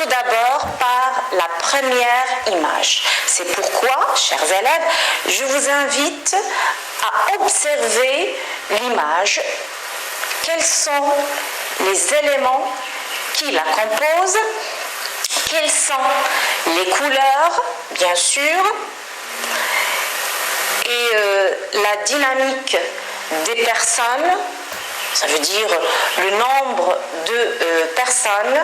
tout d'abord par la première image. C'est pourquoi, chers élèves, je vous invite à observer l'image. Quels sont les éléments qui la composent? Quelles sont les couleurs, bien sûr, et la dynamique des personnes, ça veut dire le nombre de personnes,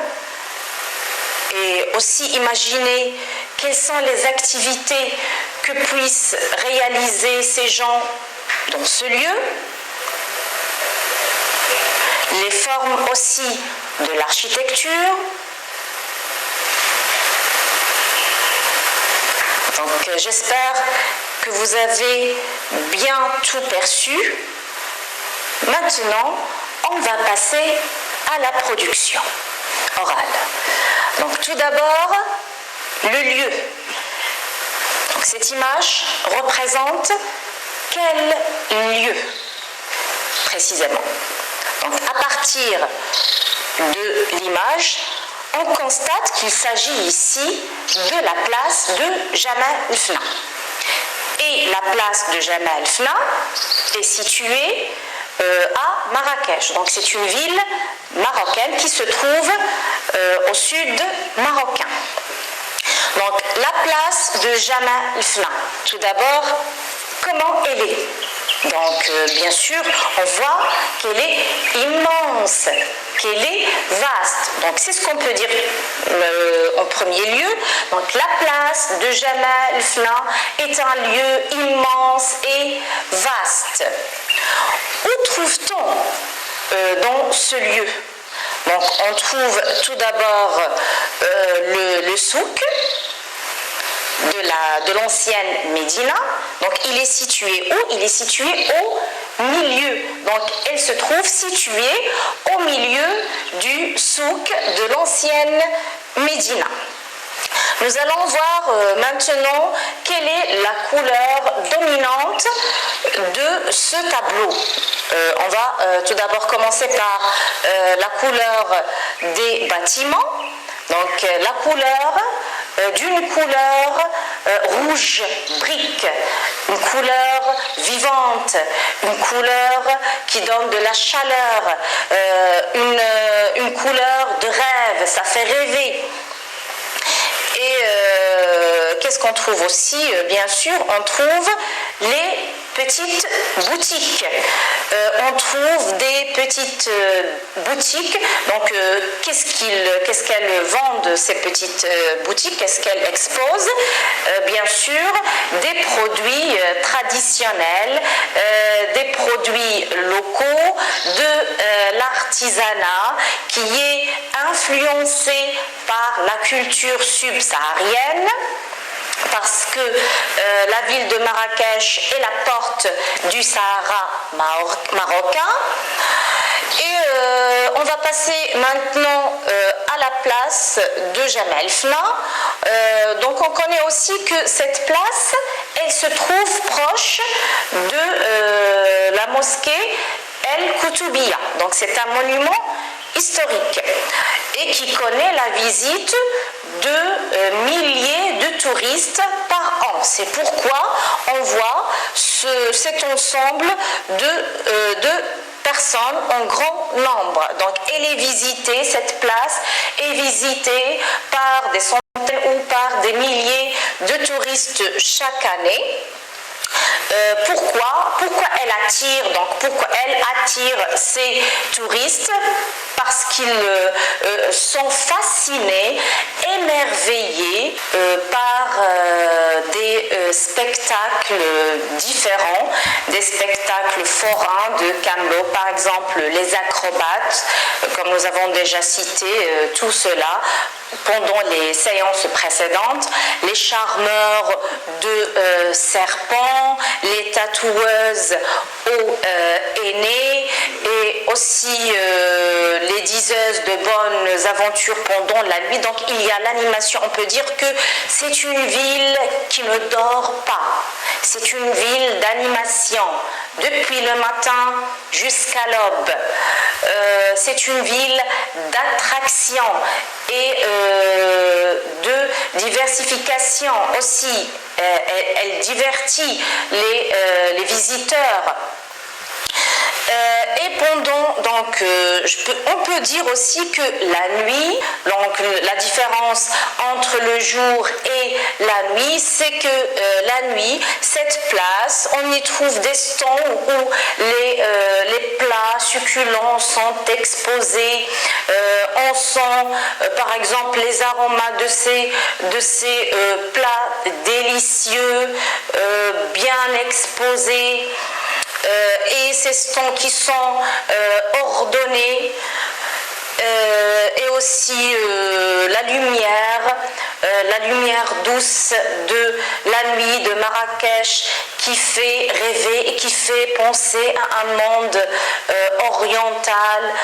et aussi imaginer quelles sont les activités que puissent réaliser ces gens dans ce lieu, les formes aussi de l'architecture. Donc j'espère que vous avez bien tout perçu. Maintenant, on va passer à la production orale. Donc tout d'abord, le lieu. Donc, cette image représente quel lieu précisément? Donc à partir de l'image, on constate qu'il s'agit ici de la place de Jamal el-Fna. Et la place de Jamal el-Fna est située à Marrakech. Donc c'est une ville marocaine qui se trouve au sud marocain. Donc la place de Jamal el-Fna, tout d'abord, comment elle est? Donc bien sûr, on voit qu'elle est immense, qu'elle est vaste. Donc c'est ce qu'on peut dire en premier lieu. Donc la place de Jamal el-Fna est un lieu immense et vaste. Où trouve-t-on dans ce lieu? Donc on trouve tout d'abord le souk de l'ancienne Médina. Donc il est situé où? Il est situé au milieu. Donc elle se trouve située au milieu du souk de l'ancienne Médina. Nous allons voir maintenant quelle est la couleur dominante de ce tableau. On va tout d'abord commencer par la couleur des bâtiments. Donc la couleur d'une couleur rouge brique, une couleur vivante, une couleur qui donne de la chaleur, une couleur de rêve, ça fait rêver. Et qu'est-ce qu'on trouve aussi? Bien sûr, on trouve les petites boutiques. On trouve des petites boutiques. Donc, qu'est-ce qu'elles vendent, ces petites boutiques? Qu'est-ce qu'elles exposent? Bien sûr, des produits traditionnels, des produits locaux, de l'artisanat qui est influencé par la culture subsaharienne, parce que la ville de Marrakech est la porte du Sahara marocain. Et on va passer maintenant à la place de Jamal el-Fna. Donc on connaît aussi que cette place, elle se trouve proche de la mosquée El Koutoubia. Donc c'est un monument historique et qui connaît la visite de milliers de touristes par an. C'est pourquoi on voit cet ensemble de personnes en grand nombre. Donc elle est visitée, cette place est visitée par des centaines ou par des milliers de touristes chaque année. Pourquoi elle attire, donc pourquoi elle attire ces touristes? Parce qu'ils sont fascinés, émerveillés par des spectacles différents, des spectacles forains de Camelot, par exemple les acrobates, comme nous avons déjà cité tout cela pendant les séances précédentes, les charmeurs de serpents, les tatoueuses aux aînés et aussi les diseuses de bonnes aventures pendant la nuit. Donc il y a l'animation. On peut dire que c'est une ville qui ne dort pas. C'est une ville d'animation, depuis le matin jusqu'à l'aube. C'est une ville d'attraction et de diversification aussi. Elle divertit les visiteurs. Et pendant, donc, on peut dire aussi que la nuit, donc la différence entre le jour et la nuit, c'est que la nuit, cette place, on y trouve des stands où les plats succulents sont exposés. On sent, par exemple, les aromates de ces plats délicieux, bien exposés. Et ces stands qui sont ordonnés et aussi la lumière douce de la nuit de Marrakech qui fait rêver et qui fait penser à un monde oriental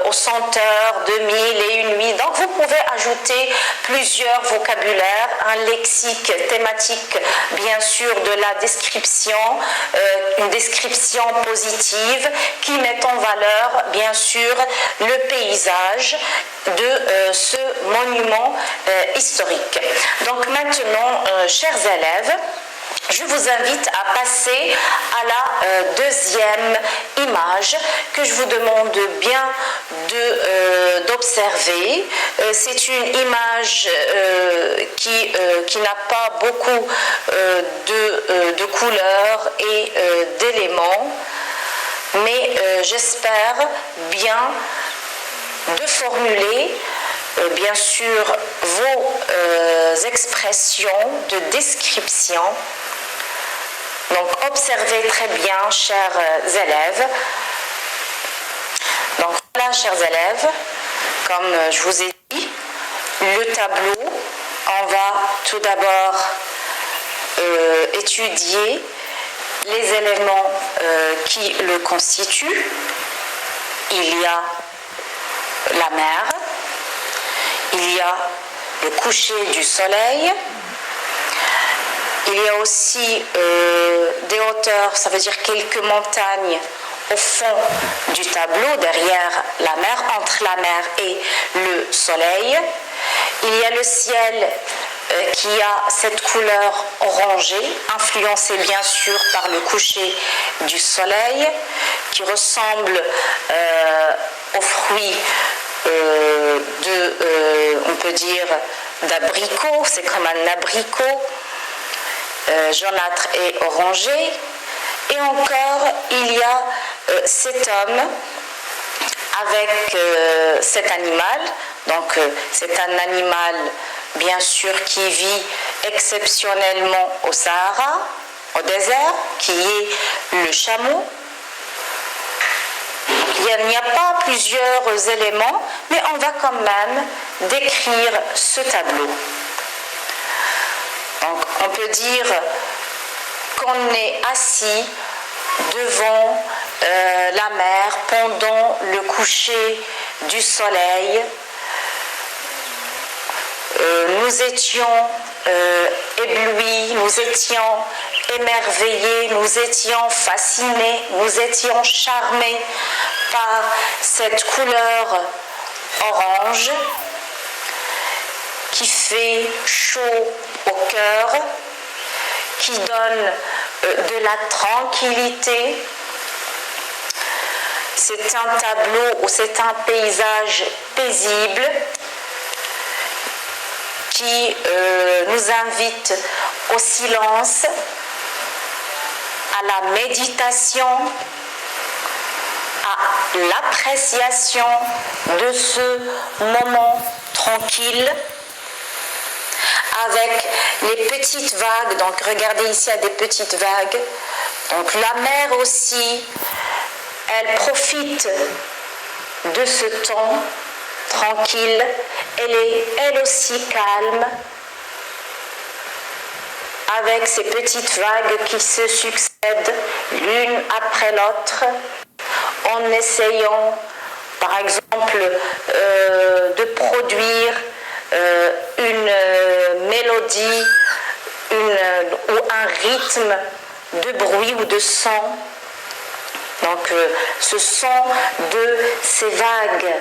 aux senteurs de mille et une nuits. Donc vous pouvez ajouter plusieurs vocabulaires, un lexique thématique bien sûr de la description, une description positive qui met en valeur bien sûr le paysage de ce monument historique. Donc maintenant, chers élèves, je vous invite à passer à la deuxième image que je vous demande bien d'observer. C'est une image qui n'a pas beaucoup de couleurs et d'éléments, mais j'espère bien de formuler bien sûr vos expressions de description. Donc observez très bien, chers élèves. Donc voilà, chers élèves, comme je vous ai dit, le tableau, on va tout d'abord étudier les éléments qui le constituent. Il y a la mer, il y a le coucher du soleil, il y a aussi des hauteurs, ça veut dire quelques montagnes au fond du tableau, derrière la mer, entre la mer et le soleil. Il y a le ciel qui a cette couleur orangée, influencée bien sûr par le coucher du soleil, qui ressemble aux fruits on peut dire, d'abricot. C'est comme un abricot jaunâtre et orangé. Et encore, il y a cet homme avec cet animal. Donc, c'est un animal, bien sûr, qui vit exceptionnellement au Sahara, au désert, qui est le chameau. Il n'y a pas plusieurs éléments, mais on va quand même décrire ce tableau. Donc, on peut dire qu'on est assis devant la mer pendant le coucher du soleil. Nous étions éblouis, nous étions émerveillés, nous étions fascinés, nous étions charmés par cette couleur orange qui fait chaud au cœur, qui donne de la tranquillité. C'est un tableau ou c'est un paysage paisible qui nous invite au silence, à la méditation, à l'appréciation de ce moment tranquille avec les petites vagues. Donc regardez ici, il y a des petites vagues. Donc la mer aussi, elle profite de ce temps tranquille. Elle est elle aussi calme, avec ces petites vagues qui se succèdent l'une après l'autre, en essayant par exemple de produire une mélodie ou un rythme de bruit ou de son Donc ce sont de ces vagues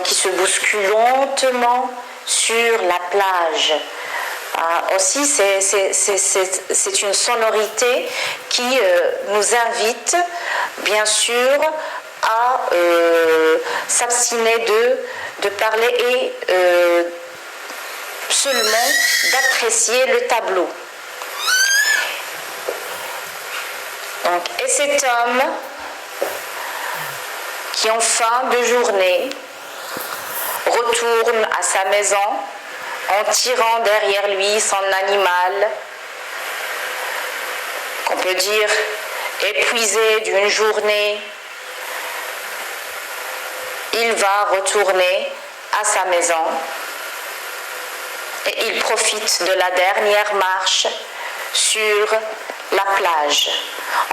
qui se bousculent lentement sur la plage. Aussi, c'est une sonorité qui nous invite, bien sûr, à s'abstiner de parler et seulement d'apprécier le tableau. Donc, et cet homme qui en fin de journée retourne à sa maison en tirant derrière lui son animal, qu'on peut dire épuisé d'une journée, il va retourner à sa maison et il profite de la dernière marche sur la plage.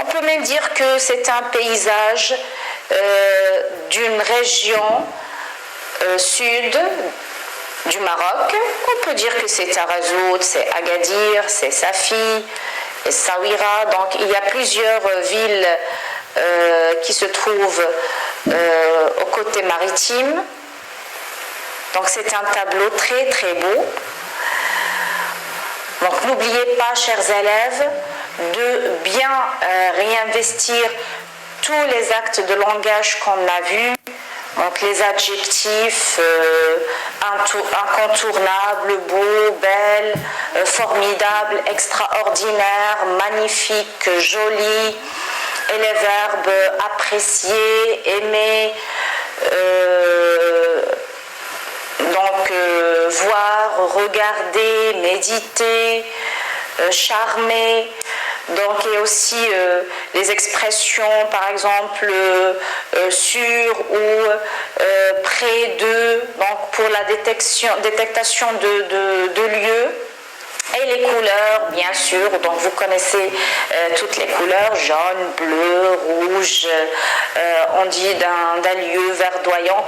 On peut même dire que c'est un paysage d'une région sud du Maroc. On peut dire que c'est Tarazout, c'est Agadir, c'est Safi, et Saouira. Donc il y a plusieurs villes qui se trouvent au côté maritime. Donc c'est un tableau très très beau. Donc n'oubliez pas, chers élèves, de bien réinvestir tous les actes de langage qu'on a vus. Donc les adjectifs incontournables, beau, belle, formidable, extraordinaire, magnifique, joli, et les verbes apprécier, aimer, voir, regarder, méditer, charmer. Donc, et aussi les expressions, par exemple, sur ou près de, donc pour la détection de lieux. Et les couleurs, bien sûr, donc vous connaissez toutes les couleurs, jaune, bleu, rouge, on dit d'un lieu verdoyant.